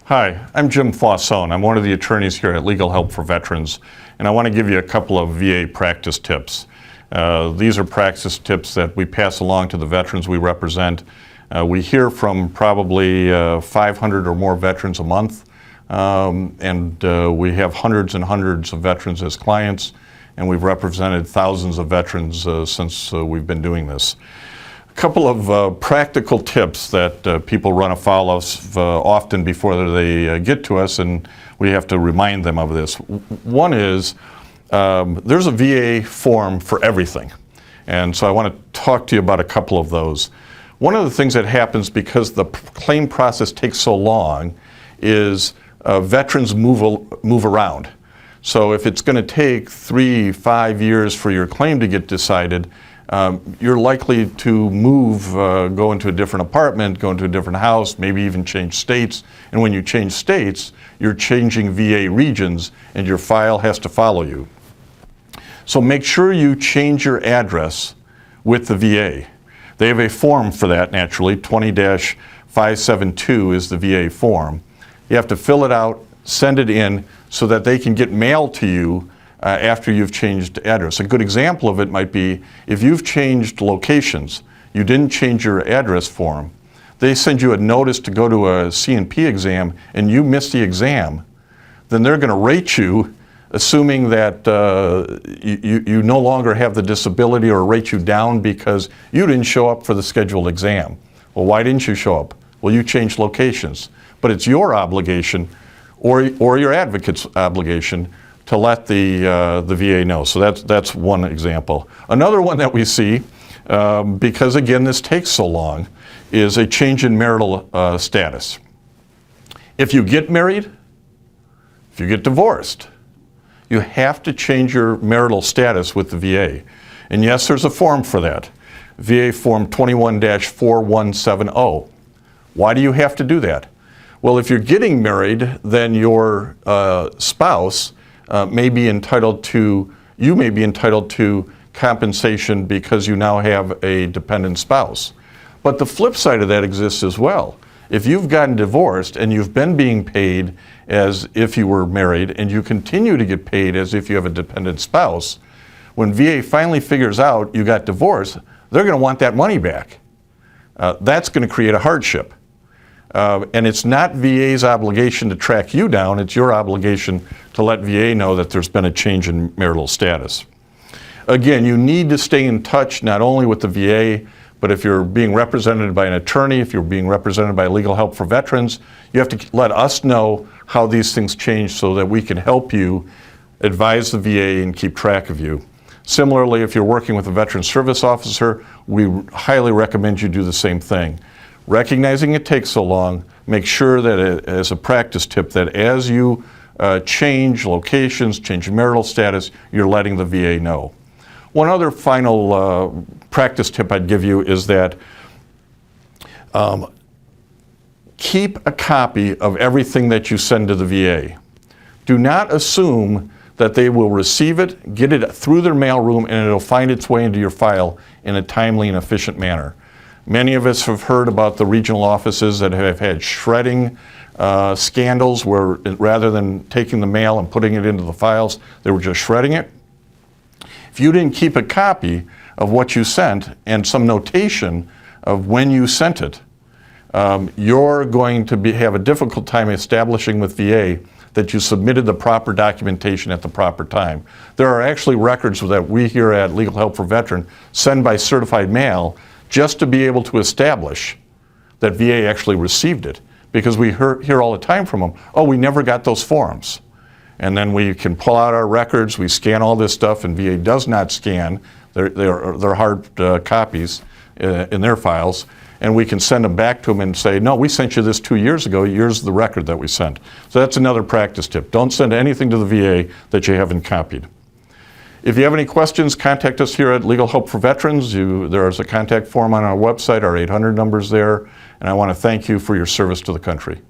Hi, I'm Jim Fausone. I'm one of the attorneys here at Legal Help for Veterans, and I want to give you a couple of VA practice tips. These are practice tips that we pass along to the veterans we represent. We hear from probably 500 or more veterans a month, and we have hundreds and hundreds of veterans as clients, and we've represented thousands of veterans since we've been doing this. A couple of practical tips that people run afoul of often before they get to us, and we have to remind them of this. One is there's a VA form for everything, and so I want to talk to you about a couple of those. One of the things that happens because the claim process takes so long is veterans move around. So if it's going to take 3-5 years for your claim to get decided, you're likely to move, go into a different apartment, go into a different house, maybe even change states. And when you change states, you're changing VA regions, and your file has to follow you. So make sure you change your address with the VA. They have a form for that, naturally. 20-572 is the VA form. You have to fill it out, send it in, so that they can get mail to you after you've changed address. A good example of it might be if you've changed locations, you didn't change your address form, they send you a notice to go to a C&P exam and you miss the exam, then they're going to rate you assuming that you no longer have the disability, or rate you down because you didn't show up for the scheduled exam. Well, why didn't you show up? Well, you changed locations. But it's your obligation or your advocate's obligation to let the VA know. So that's one example. Another one that we see, because again this takes so long, is a change in marital status. If you get married, if you get divorced, you have to change your marital status with the VA. And yes, there's a form for that. VA Form 21-4170. Why do you have to do that? Well, if you're getting married, then your spouse may be entitled to compensation because you now have a dependent spouse. But the flip side of that exists as well. If you've gotten divorced and you've been being paid as if you were married and you continue to get paid as if you have a dependent spouse, when VA finally figures out you got divorced, they're going to want that money back. That's going to create a hardship. And it's not VA's obligation to track you down, it's your obligation to let VA know that there's been a change in marital status. Again, you need to stay in touch not only with the VA, but if you're being represented by an attorney, if you're being represented by Legal Help for Veterans, you have to let us know how these things change so that we can help you advise the VA and keep track of you. Similarly, if you're working with a veteran service officer, we highly recommend you do the same thing. Recognizing it takes so long, make sure that as a practice tip that as you change locations, change marital status, you're letting the VA know. One other final practice tip I'd give you is that keep a copy of everything that you send to the VA. Do not assume that they will receive it, get it through their mailroom, and it'll find its way into your file in a timely and efficient manner. Many of us have heard about the regional offices that have had shredding scandals where rather than taking the mail and putting it into the files, they were just shredding it. If you didn't keep a copy of what you sent and some notation of when you sent it, you're going to have a difficult time establishing with VA that you submitted the proper documentation at the proper time. There are actually records that we here at Legal Help for Veterans send by certified mail just to be able to establish that VA actually received it, because we hear all the time from them, oh, we never got those forms. And then we can pull out our records, we scan all this stuff, and VA does not scan. They're hard copies in their files, and we can send them back to them and say, no, we sent you this 2 years ago, here's the record that we sent. So that's another practice tip. Don't send anything to the VA that you haven't copied. If you have any questions, contact us here at Legal Help for Veterans. There is a contact form on our website, our 800 number's there, and I want to thank you for your service to the country.